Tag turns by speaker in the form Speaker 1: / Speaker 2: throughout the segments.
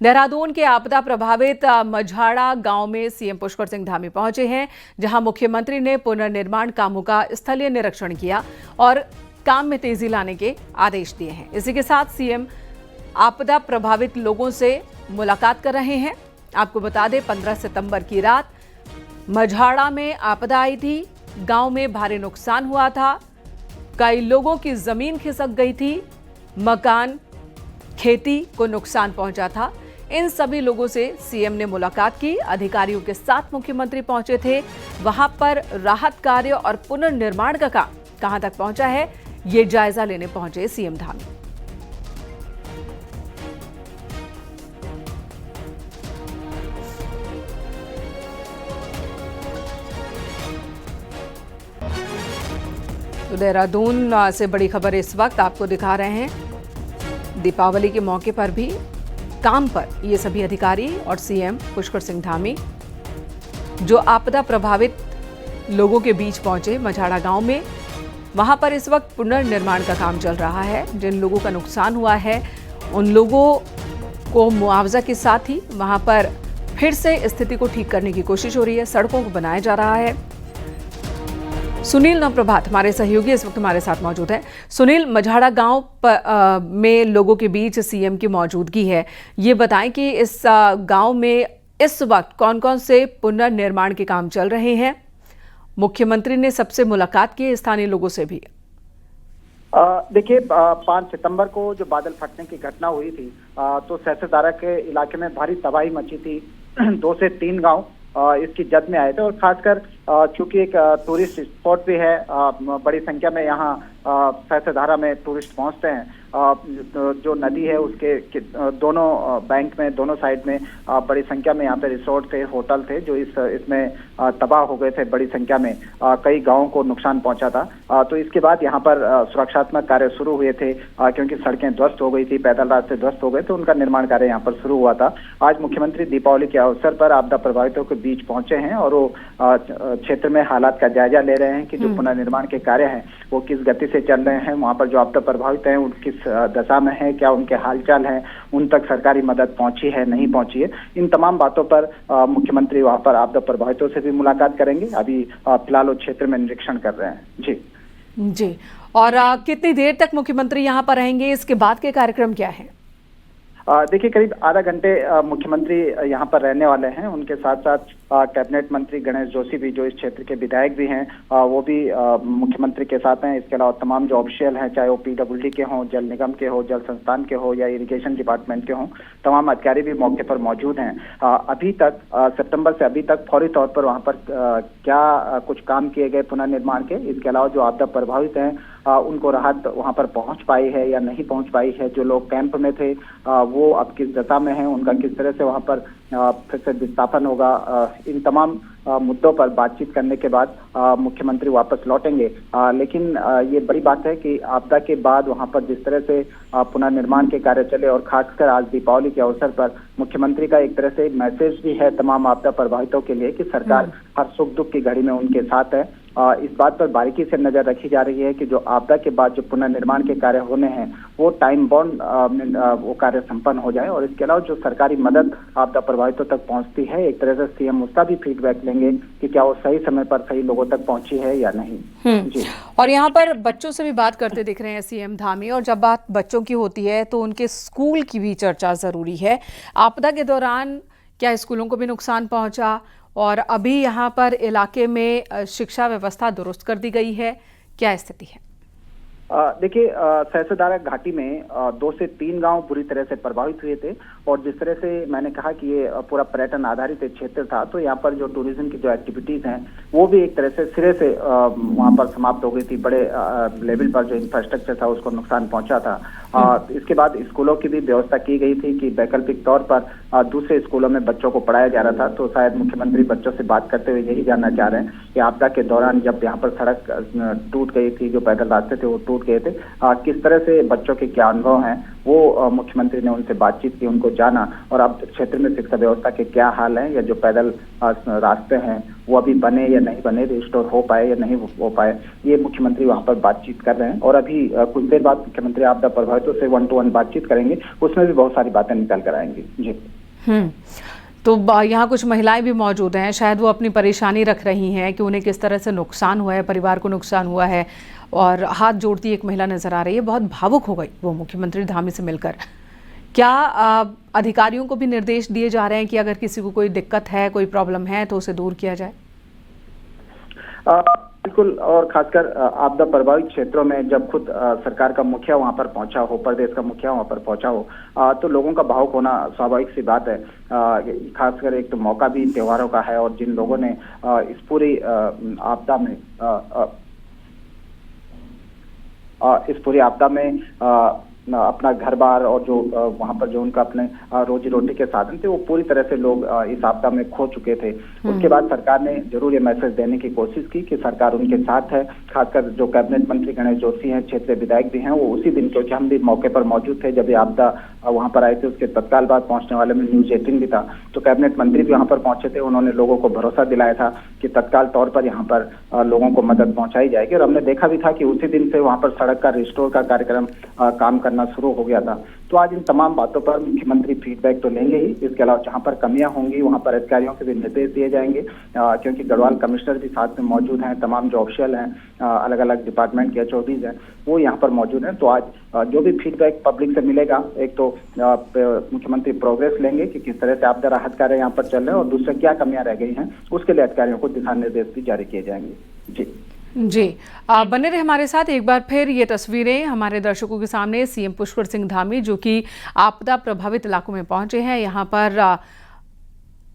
Speaker 1: देहरादून के आपदा प्रभावित मझाड़ा गांव में सीएम पुष्कर सिंह धामी पहुंचे हैं, जहां मुख्यमंत्री ने पुनर्निर्माण कामों का स्थलीय निरीक्षण किया और काम में तेजी लाने के आदेश दिए हैं। इसी के साथ सीएम आपदा प्रभावित लोगों से मुलाकात कर रहे हैं। आपको बता दें, 15 सितंबर की रात मझाड़ा में आपदा आई थी। गांव में भारी नुकसान हुआ था। कई लोगों की जमीन खिसक गई थी, मकान, खेती को नुकसान पहुंचा था। इन सभी लोगों से सीएम ने मुलाकात की। अधिकारियों के साथ मुख्यमंत्री पहुंचे थे। वहां पर राहत कार्य और पुनर्निर्माण का काम कहां तक पहुंचा है, ये जायजा लेने पहुंचे सीएम धामी। तो देहरादून से बड़ी खबर इस वक्त आपको दिखा रहे हैं। दीपावली के मौके पर भी काम पर ये सभी अधिकारी और सीएम पुष्कर सिंह धामी जो आपदा प्रभावित लोगों के बीच पहुंचे मझाड़ा गांव में। वहां पर इस वक्त पुनर्निर्माण का काम चल रहा है। जिन लोगों का नुकसान हुआ है उन लोगों को मुआवजा के साथ ही वहां पर फिर से स्थिति को ठीक करने की कोशिश हो रही है। सड़कों को बनाया जा रहा है। सुनील नवप्रभात हमारे सहयोगी इस वक्त हमारे साथ मौजूद हैं। सुनील, मझाड़ा गांव में लोगों के बीच सीएम की मौजूदगी है। ये बताएं कि इस गांव में इस वक्त कौन कौन से पुनर्निर्माण के काम चल रहे हैं। मुख्यमंत्री ने सबसे मुलाकात की, स्थानीय लोगों से भी।
Speaker 2: देखिए, 5 सितंबर को जो बादल फटने की घटना हुई थी तो सहस्त्रधारा के इलाके में भारी तबाही मची थी। 2 से 3 गांव इसकी जद में आए थे और खासकर चूंकि एक टूरिस्ट स्पॉट भी है, बड़ी संख्या में यहाँ सहस्त्रधारा में टूरिस्ट पहुंचते हैं। जो नदी है उसके दोनों बैंक में, दोनों साइड में बड़ी संख्या में यहाँ पे रिसोर्ट थे, होटल थे जो इसमें तबाह हो गए थे। बड़ी संख्या में कई गांवों को नुकसान पहुंचा था। तो इसके बाद यहाँ पर सुरक्षात्मक कार्य शुरू हुए थे क्योंकि सड़कें ध्वस्त हो गई थी, पैदल रास्ते ध्वस्त हो गए, तो उनका निर्माण कार्य यहाँ पर शुरू हुआ था। आज मुख्यमंत्री दीपावली के अवसर पर आपदा प्रभावितों के बीच पहुंचे हैं और वो क्षेत्र में हालात का जायजा ले रहे हैं कि जो पुनर्निर्माण के कार्य हैं वो किस गति से चल रहे हैं, वहाँ पर जो आपदा प्रभावित हैं उन किस दशा में है, क्या उनके हालचाल हैं, उन तक सरकारी मदद पहुंची है, नहीं पहुंची है। इन तमाम बातों पर मुख्यमंत्री वहाँ पर आपदा प्रभावितों से भी मुलाकात करेंगे। अभी फिलहाल वो क्षेत्र में निरीक्षण कर रहे हैं। जी।
Speaker 1: और कितनी देर तक मुख्यमंत्री यहाँ पर रहेंगे, इसके बाद के कार्यक्रम क्या है?
Speaker 2: देखिए, करीब आधा घंटे मुख्यमंत्री यहाँ पर रहने वाले हैं। उनके साथ साथ कैबिनेट मंत्री गणेश जोशी भी, जो इस क्षेत्र के विधायक भी हैं, वो भी मुख्यमंत्री के साथ हैं। इसके अलावा तमाम जो ऑफिशियल हैं, चाहे वो पीडब्ल्यूडी के हों, जल निगम के हो, जल संस्थान के हो या इरिगेशन डिपार्टमेंट के हों, तमाम अधिकारी भी मौके पर मौजूद हैं। अभी तक सितंबर से अभी तक फौरी तौर पर वहाँ पर क्या कुछ काम किए गए पुनर्निर्माण के, इसके अलावा जो आपदा प्रभावित हैं उनको राहत वहाँ पर पहुँच पाई है या नहीं पहुँच पाई है, जो लोग कैंप में थे वो अब किस दशा में हैं, उनका किस तरह से वहाँ पर फिर से विस्थापन होगा, इन तमाम मुद्दों पर बातचीत करने के बाद मुख्यमंत्री वापस लौटेंगे। लेकिन ये बड़ी बात है कि आपदा के बाद वहाँ पर जिस तरह से पुनर्निर्माण के कार्य चले और खासकर आज दीपावली के अवसर पर मुख्यमंत्री का एक तरह से मैसेज भी है तमाम आपदा प्रभावितों के लिए कि सरकार हर सुख दुख की घड़ी में उनके साथ है। इस बात पर बारीकी से नजर रखी जा रही है कि जो आपदा के बाद जो पुनर्निर्माण के कार्य होने हैं वो टाइम बाउंड वो कार्य संपन्न हो जाए। और इसके अलावा जो सरकारी मदद आपदा प्रभावितों तक पहुंचती है, एक तरह से सीएम उसका भी फीडबैक लेंगे कि क्या वो सही समय पर सही लोगों तक पहुंची है या नहीं।
Speaker 1: जी। और यहाँ पर बच्चों से भी बात करते दिख रहे हैं सीएम धामी, और जब बात बच्चों की होती है तो उनके स्कूल की भी चर्चा जरूरी है। आपदा के दौरान क्या स्कूलों को भी नुकसान पहुंचा और अभी यहाँ पर इलाके में शिक्षा व्यवस्था दुरुस्त कर दी गई है, क्या स्थिति है?
Speaker 2: देखिए, सहस्त्रधारा घाटी में 2 से 3 गांव बुरी तरह से प्रभावित हुए थे और जिस तरह से मैंने कहा कि ये पूरा पर्यटन आधारित एक क्षेत्र था, तो यहाँ पर जो टूरिज्म की जो एक्टिविटीज हैं वो भी एक तरह से सिरे से वहाँ पर समाप्त हो गई थी। बड़े लेवल पर जो इंफ्रास्ट्रक्चर था उसको नुकसान पहुंचा था। इसके बाद स्कूलों की भी व्यवस्था की गई थी कि वैकल्पिक तौर पर दूसरे स्कूलों में बच्चों को पढ़ाया जा रहा था। तो शायद मुख्यमंत्री बच्चों से बात करते हुए यही जानना चाह रहे हैं कि आपदा के दौरान जब यहाँ पर सड़क टूट गई थी, जो पैदल रास्ते थे वो टूट गए थे, किस तरह से बच्चों के क्या अनुभव हैं, वो मुख्यमंत्री ने उनसे बातचीत की, उनको जाना। और अब क्षेत्र में शिक्षा व्यवस्था के क्या हाल हैं या जो पैदल रास्ते हैं वो अभी बने या नहीं बने, रिस्टोर हो पाए या नहीं हो पाए, ये मुख्यमंत्री वहां पर बातचीत कर रहे हैं। और अभी कुछ देर बाद मुख्यमंत्री आपदा प्रभावितों से 1-to-1 बातचीत करेंगे, उसमें भी बहुत सारी बातें निकल कर आएंगी। जी
Speaker 1: तो यहाँ कुछ महिलाएं भी मौजूद हैं, शायद वो अपनी परेशानी रख रही हैं कि उन्हें किस तरह से नुकसान हुआ है, परिवार को नुकसान हुआ है, और हाथ जोड़ती एक महिला नजर आ रही है, बहुत भावुक हो गई वो मुख्यमंत्री धामी से मिलकर। क्या अधिकारियों को भी निर्देश दिए जा रहे हैं कि अगर किसी को कोई दिक्कत है, कोई प्रॉब्लम है तो उसे दूर किया जाए?
Speaker 2: बिल्कुल, और खासकर आपदा प्रभावित क्षेत्रों में जब खुद सरकार का मुखिया वहां पर पहुंचा हो, प्रदेश का मुखिया वहां पर पहुंचा हो, तो लोगों का भावुक होना स्वाभाविक सी बात है। खासकर एक तो मौका भी त्योहारों का है, और जिन लोगों ने इस पूरी आपदा में अपना घर बार और जो वहां पर जो उनका अपने रोजी रोटी के साधन थे, वो पूरी तरह से लोग इस आपदा में खो चुके थे। उसके बाद सरकार ने जरूर ये मैसेज देने की कोशिश की कि सरकार उनके साथ है। खासकर जो कैबिनेट मंत्री गणेश जोशी हैं, क्षेत्रीय विधायक भी हैं, वो उसी दिन, क्योंकि हम भी मौके पर मौजूद थे जब ये आपदा वहां पर आए थे, उसके तत्काल बाद पहुंचने वाले में न्यूज 18 भी था, तो कैबिनेट मंत्री भी वहां पर पहुंचे थे। उन्होंने लोगों को भरोसा दिलाया था कि तत्काल तौर पर यहाँ पर लोगों को मदद पहुंचाई जाएगी। और हमने देखा भी था कि उसी दिन से वहां पर सड़क का रिस्टोर का कार्यक्रम काम करना शुरू हो गया था। तो आज इन तमाम बातों पर मुख्यमंत्री फीडबैक तो लेंगे ही, इसके अलावा जहां पर कमियां होंगी वहां पर अधिकारियों के भी निर्देश दिए जाएंगे, क्योंकि गढ़वाल कमिश्नर भी साथ में मौजूद हैं, तमाम जो ऑफिशियल हैं, अलग अलग डिपार्टमेंट के HODs हैं, वो यहाँ पर मौजूद हैं। तो आज जो भी फीडबैक पब्लिक से मिलेगा, एक तो मुख्यमंत्री प्रोग्रेस लेंगे कि किस तरह से आपदा राहत कार्य यहाँ पर चल रहे हैं, और दूसरा क्या कमियां रह गई हैं, उसके लिए अधिकारियों को दिशा निर्देश भी जारी किए जाएंगे।
Speaker 1: जी बने रहे हमारे साथ। एक बार फिर ये तस्वीरें हमारे दर्शकों के सामने, CM पुष्कर सिंह धामी जो कि आपदा प्रभावित इलाकों में पहुंचे हैं। यहाँ पर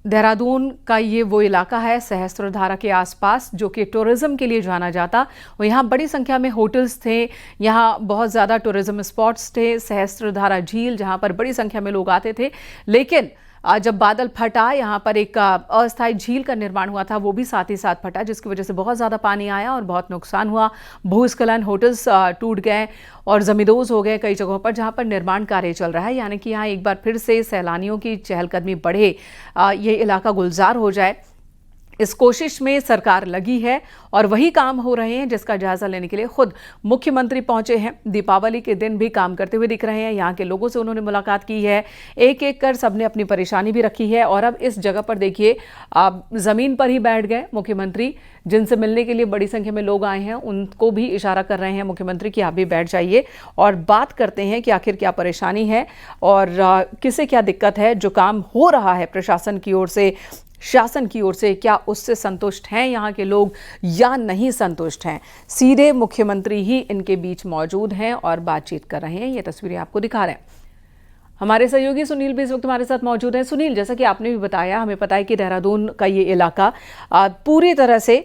Speaker 1: देहरादून का ये वो इलाका है सहस्त्रधारा के आसपास, जो कि टूरिज्म के लिए जाना जाता, और यहाँ बड़ी संख्या में होटल्स थे, यहाँ बहुत ज़्यादा टूरिज्म स्पॉट्स थे, सहस्त्रधारा झील जहाँ पर बड़ी संख्या में लोग आते थे। लेकिन जब बादल फटा, यहाँ पर एक अस्थायी झील का निर्माण हुआ था, वो भी साथ ही साथ फटा, जिसकी वजह से बहुत ज़्यादा पानी आया और बहुत नुकसान हुआ। भूस्खलन, होटल्स टूट गए और जमींदोज हो गए कई जगहों पर जहाँ पर निर्माण कार्य चल रहा है। यानी कि यहाँ एक बार फिर से सैलानियों की चहलकदमी बढ़े, ये इलाका गुलजार हो जाए, इस कोशिश में सरकार लगी है। और वही काम हो रहे हैं जिसका जायजा लेने के लिए खुद मुख्यमंत्री पहुंचे हैं। दीपावली के दिन भी काम करते हुए दिख रहे हैं। यहाँ के लोगों से उन्होंने मुलाकात की है, एक एक कर सबने अपनी परेशानी भी रखी है। और अब इस जगह पर देखिए, जमीन पर ही बैठ गए मुख्यमंत्री, जिनसे मिलने के लिए बड़ी संख्या में लोग आए हैं, उनको भी इशारा कर रहे हैं मुख्यमंत्री कि आप भी बैठ जाइए और बात करते हैं कि आखिर क्या परेशानी है और किसे क्या दिक्कत है। जो काम हो रहा है प्रशासन की ओर से, शासन की ओर से, क्या उससे संतुष्ट हैं यहाँ के लोग या नहीं संतुष्ट हैं। सीधे मुख्यमंत्री ही इनके बीच मौजूद हैं और बातचीत कर रहे हैं। ये तस्वीरें आपको दिखा रहे हैं। हमारे सहयोगी सुनील भी इस वक्त हमारे साथ मौजूद हैं। सुनील, जैसा कि आपने भी बताया, हमें पता है कि देहरादून का ये इलाका पूरी तरह से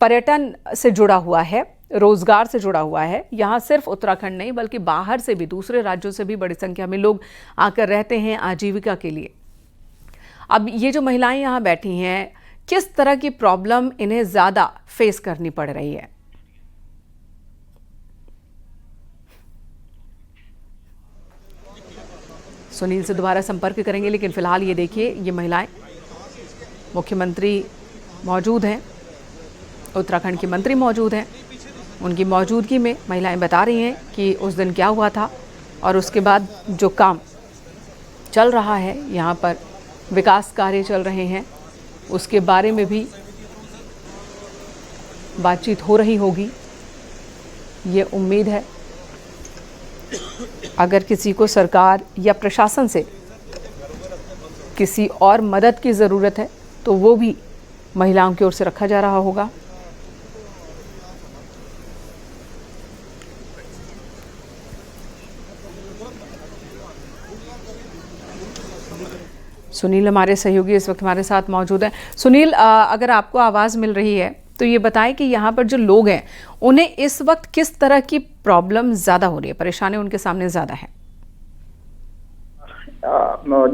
Speaker 1: पर्यटन से जुड़ा हुआ है, रोजगार से जुड़ा हुआ है। यहाँ सिर्फ उत्तराखंड नहीं बल्कि बाहर से भी, दूसरे राज्यों से भी बड़ी संख्या में लोग आकर रहते हैं आजीविका के लिए। अब ये जो महिलाएं यहाँ बैठी हैं, किस तरह की प्रॉब्लम इन्हें ज्यादा फेस करनी पड़ रही है? सुनील से दोबारा संपर्क करेंगे, लेकिन फिलहाल ये देखिए, ये महिलाएं, मुख्यमंत्री मौजूद हैं, उत्तराखंड के मंत्री मौजूद हैं। उनकी मौजूदगी में महिलाएं बता रही हैं कि उस दिन क्या हुआ था और उसके बाद जो काम चल रहा है, यहाँ पर विकास कार्य चल रहे हैं, उसके बारे में भी बातचीत हो रही होगी, ये उम्मीद है। अगर किसी को सरकार या प्रशासन से किसी और मदद की ज़रूरत है तो वो भी महिलाओं की ओर से रखा जा रहा होगा। सुनील हमारे सहयोगी इस वक्त हमारे साथ मौजूद हैं। सुनील, अगर आपको आवाज़ मिल रही है तो ये बताएं कि यहाँ पर जो लोग हैं उन्हें इस वक्त किस तरह की प्रॉब्लम ज़्यादा हो रही है, परेशानी उनके सामने ज़्यादा है?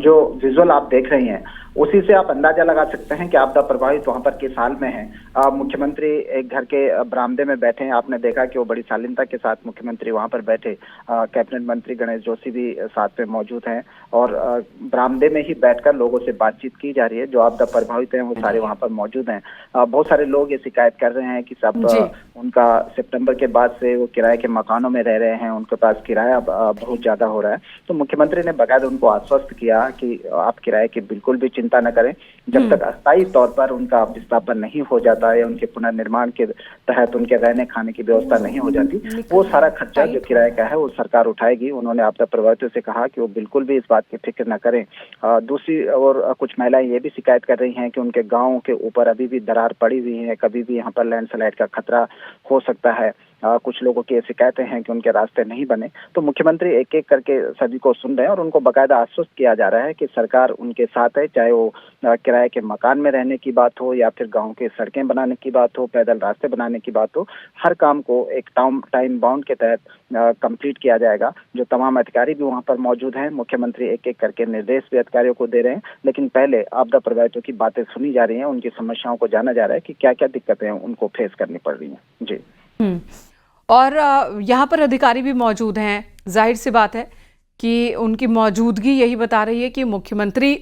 Speaker 2: जो विजुअल आप देख रही हैं उसी से आप अंदाजा लगा सकते हैं कि आपदा प्रभावित वहां पर किस हाल में है। मुख्यमंत्री एक घर के बरामदे में बैठे हैं, आपने देखा कि वो बड़ी शालीनता के साथ मुख्यमंत्री वहां पर बैठे। कैबिनेट मंत्री गणेश जोशी भी साथ में मौजूद हैं और बरामदे में ही बैठकर लोगों से बातचीत की जा रही है। जो आपदा प्रभावित हैं वो सारे वहां पर मौजूद हैं। बहुत सारे लोग ये शिकायत कर रहे हैं कि सब उनका सितंबर के बाद से वो किराए के मकानों में रह रहे हैं, उनके पास किराया बहुत ज्यादा हो रहा है। तो मुख्यमंत्री ने बाकायदा उनको आश्वस्त किया कि आप किराए की बिल्कुल भी चिंता न करें, जब तक अस्थायी तौर पर उनका विस्थापन नहीं हो जाता या उनके पुनर्निर्माण के तहत उनके रहने खाने की व्यवस्था नहीं हो जाती, वो सारा खर्चा जो किराए का है वो सरकार उठाएगी। उन्होंने आपदा प्रभावितों से कहा कि वो बिल्कुल भी इस बात की फिक्र न करें। दूसरी ओर कुछ महिलाएं ये भी शिकायत कर रही हैं कि उनके गाँव के ऊपर अभी भी दरार पड़ी हुई है, कभी भी यहाँ पर लैंडस्लाइड का खतरा हो सकता है। कुछ लोगों की शिकायतें हैं कि उनके रास्ते नहीं बने। तो मुख्यमंत्री एक एक करके सभी को सुन रहे हैं और उनको बाकायदा आश्वस्त किया जा रहा है कि सरकार उनके साथ है, चाहे वो किराए के मकान में रहने की बात हो या फिर गांव के सड़कें बनाने की बात हो, पैदल रास्ते बनाने की बात हो। हर काम को एक टाइम बाउंड के तहत कंप्लीट किया जाएगा। जो तमाम अधिकारी भी वहां पर मौजूद हैं, मुख्यमंत्री एक एक करके निर्देश भी अधिकारियों को दे रहे हैं, लेकिन पहले आपदा प्रभावितों की बातें सुनी जा रही हैं, उनकी समस्याओं को जाना जा रहा है कि क्या क्या दिक्कतें उनको फेस करनी पड़ रही हैं। जी।
Speaker 1: और यहाँ पर अधिकारी भी मौजूद हैं, जाहिर सी बात है कि उनकी मौजूदगी यही बता रही है कि मुख्यमंत्री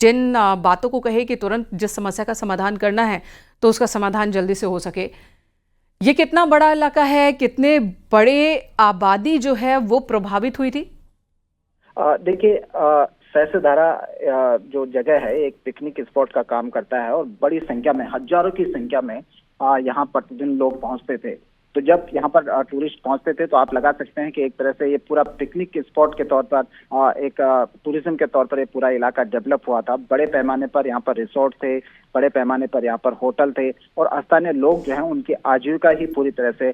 Speaker 1: जिन बातों को कहे कि तुरंत जिस समस्या का समाधान करना है तो उसका समाधान जल्दी से हो सके। ये कितना बड़ा इलाका है, कितने बड़े आबादी जो है वो प्रभावित हुई थी?
Speaker 2: देखिए, सहस्त्रधारा जो जगह है एक पिकनिक स्पॉट का काम करता है और बड़ी संख्या में, हजारों की संख्या में यहाँ प्रतिदिन लोग पहुंचते थे। तो जब यहाँ पर टूरिस्ट पहुंचते थे तो आप लगा सकते हैं कि एक तरह से ये पूरा पिकनिक स्पॉट के तौर पर एक टूरिज्म के तौर पर ये पूरा इलाका डेवलप हुआ था। बड़े पैमाने पर यहाँ पर रिसोर्ट थे, बड़े पैमाने पर यहाँ पर होटल थे और स्थानीय लोग जो हैं उनकी आजीविका ही पूरी तरह से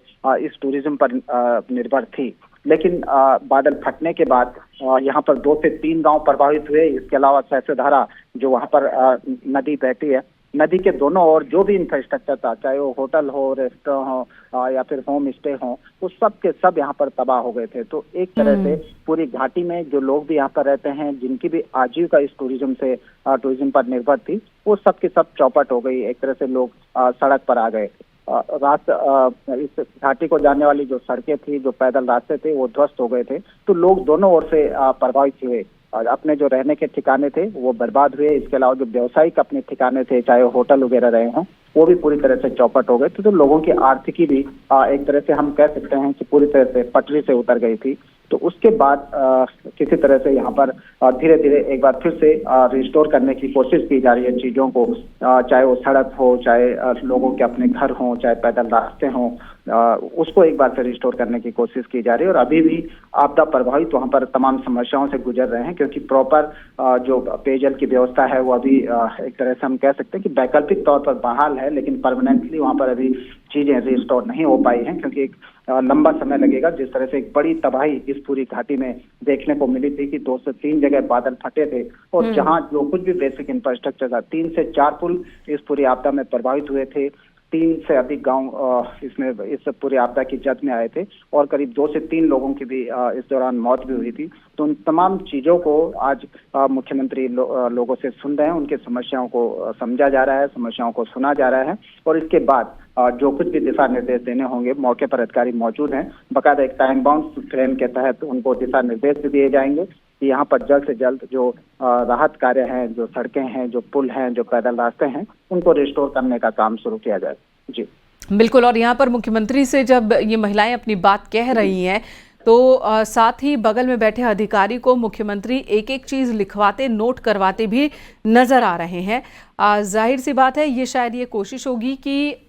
Speaker 2: इस टूरिज्म पर निर्भर थी। लेकिन बादल फटने के बाद यहाँ पर 2 से 3 गांव प्रभावित हुए। इसके अलावा सहस्त्रधारा जो वहाँ पर नदी बहती है, नदी के दोनों ओर जो भी इंफ्रास्ट्रक्चर था, चाहे वो होटल हो, रेस्टोरेंट हो या फिर होम स्टे हो, वो सब के सब यहाँ पर तबाह हो गए थे। तो एक तरह से पूरी घाटी में जो लोग भी यहाँ पर रहते हैं, जिनकी भी आजीविका इस टूरिज्म पर निर्भर थी, वो सब के सब चौपट हो गई। एक तरह से लोग सड़क पर आ गए। इस घाटी को जाने वाली जो सड़कें थी, जो पैदल रास्ते थे, वो ध्वस्त हो गए थे। तो लोग दोनों ओर से प्रभावित हुए और अपने जो रहने के ठिकाने थे वो बर्बाद हुए। इसके अलावा जो व्यावसायिक अपने ठिकाने थे, चाहे होटल वगैरह रहे हों, वो भी पूरी तरह से चौपट हो गए। तो लोगों की आर्थिकी भी एक तरह से हम कह सकते हैं कि पूरी तरह से पटरी से उतर गई थी। तो उसके बाद किसी तरह से यहाँ पर धीरे धीरे एक बार फिर से रिस्टोर करने की कोशिश की जा रही है चीजों को, चाहे वो सड़क हो, चाहे लोगों के अपने घर हों, चाहे पैदल रास्ते हों, उसको एक बार फिर रिस्टोर करने की कोशिश की जा रही है। और अभी भी आपदा प्रभावित वहाँ पर तमाम समस्याओं से गुजर रहे हैं, क्योंकि प्रॉपर जो पेयजल की व्यवस्था है वो अभी एक तरह से हम कह सकते हैं कि वैकल्पिक तौर पर बहाल है, लेकिन परमानेंटली वहाँ पर अभी चीजें रिस्टोर नहीं हो पाई हैं, क्योंकि एक लंबा समय लगेगा। जिस तरह से एक बड़ी तबाही इस पूरी घाटी में देखने को मिली थी कि 2 से 3 जगह बादल फटे थे और जहां जो कुछ भी बेसिक इंफ्रास्ट्रक्चर था, 3 से 4 पुल इस पूरी आपदा में प्रभावित हुए थे। 3 से अधिक गांव इसमें इस पूरी आपदा की जद में आए थे और करीब 2 से 3 लोगों की भी इस दौरान मौत भी हुई थी। तो उन तमाम चीजों को आज मुख्यमंत्री लोगों से सुन रहे हैं, उनकी समस्याओं को समझा जा रहा है, समस्याओं को सुना जा रहा है और इसके बाद जो कुछ भी दिशा निर्देश देने होंगे, मौके पर अधिकारी मौजूद हैं। बकायदा एक टाइम बाउंड फ्रेम के तहत उनको दिशा निर्देश भी दिए जाएंगे कि यहाँ पर जल्द से जल्द जो राहत कार्य हैं, जो सड़कें हैं, जो पुल हैं, जो पैदल रास्ते हैं, उनको रिस्टोर करने का काम शुरू किया जाए। जी
Speaker 1: बिल्कुल। और यहाँ पर मुख्यमंत्री से जब ये महिलाएं अपनी बात कह रही हैं तो साथ ही बगल में बैठे अधिकारी को मुख्यमंत्री एक एक चीज लिखवाते, नोट करवाते भी नजर आ रहे हैं। जाहिर सी बात है ये शायद ये कोशिश होगी कि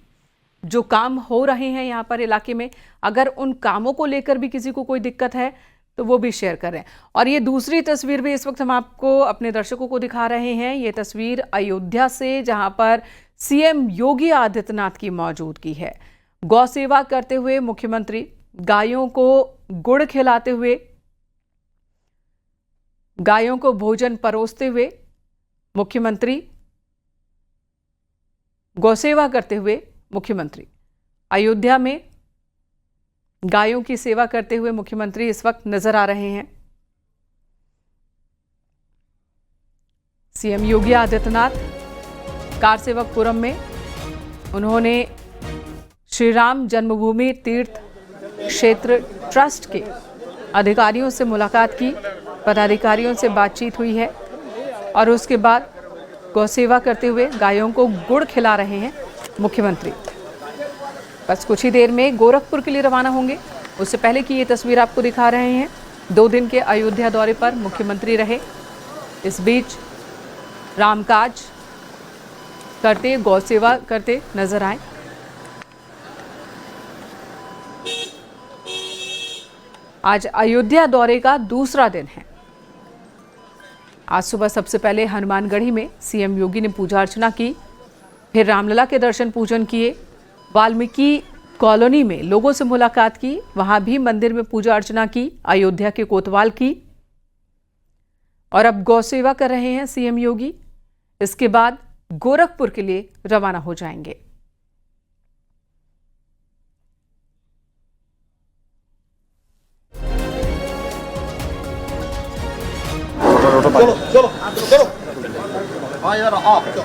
Speaker 1: जो काम हो रहे हैं यहाँ पर इलाके में, अगर उन कामों को लेकर भी किसी को कोई दिक्कत है तो वो भी शेयर करें। और ये दूसरी तस्वीर भी इस वक्त हम आपको अपने दर्शकों को दिखा रहे हैं। ये तस्वीर अयोध्या से, जहां पर सीएम योगी आदित्यनाथ की मौजूदगी है। गौ सेवा करते हुए मुख्यमंत्री, गायों को गुड़ खिलाते हुए, गायों को भोजन परोसते हुए मुख्यमंत्री, गौ सेवा करते हुए मुख्यमंत्री, अयोध्या में गायों की सेवा करते हुए मुख्यमंत्री इस वक्त नजर आ रहे हैं। सीएम योगी आदित्यनाथ कारसेवकपुरम में उन्होंने श्री राम जन्मभूमि तीर्थ क्षेत्र ट्रस्ट के अधिकारियों से मुलाकात की, पदाधिकारियों से बातचीत हुई है और उसके बाद गौसेवा करते हुए गायों को गुड़ खिला रहे हैं मुख्यमंत्री। बस कुछ ही देर में गोरखपुर के लिए रवाना होंगे। उससे पहले की ये तस्वीर आपको दिखा रहे हैं। 2 दिन के अयोध्या दौरे पर मुख्यमंत्री रहे। इस बीच रामकाज करते, गौसेवा करते नजर आए। आज अयोध्या दौरे का दूसरा दिन है। आज सुबह सबसे पहले हनुमानगढ़ी में सीएम योगी ने पूजा अर्चना की, फिर रामलला के दर्शन पूजन किए, वाल्मीकि कॉलोनी में लोगों से मुलाकात की, वहां भी मंदिर में पूजा अर्चना की, अयोध्या के कोतवाल की, और अब गौसेवा कर रहे हैं सीएम योगी। इसके बाद गोरखपुर के लिए रवाना हो जाएंगे।
Speaker 3: चलो चलो चलो हाँ यार आ चलो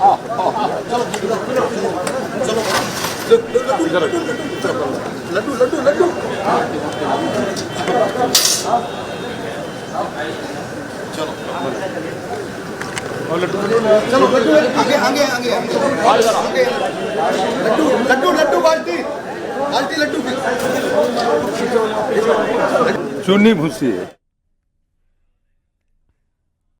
Speaker 3: लड्डू लड्डू लड्डू चलो लड्डू चलो लड्डू आगे आगे आगे लड्डू लड्डू लड्डू बाल्टी बाल्टी लड्डू चुन्नी भूसी है।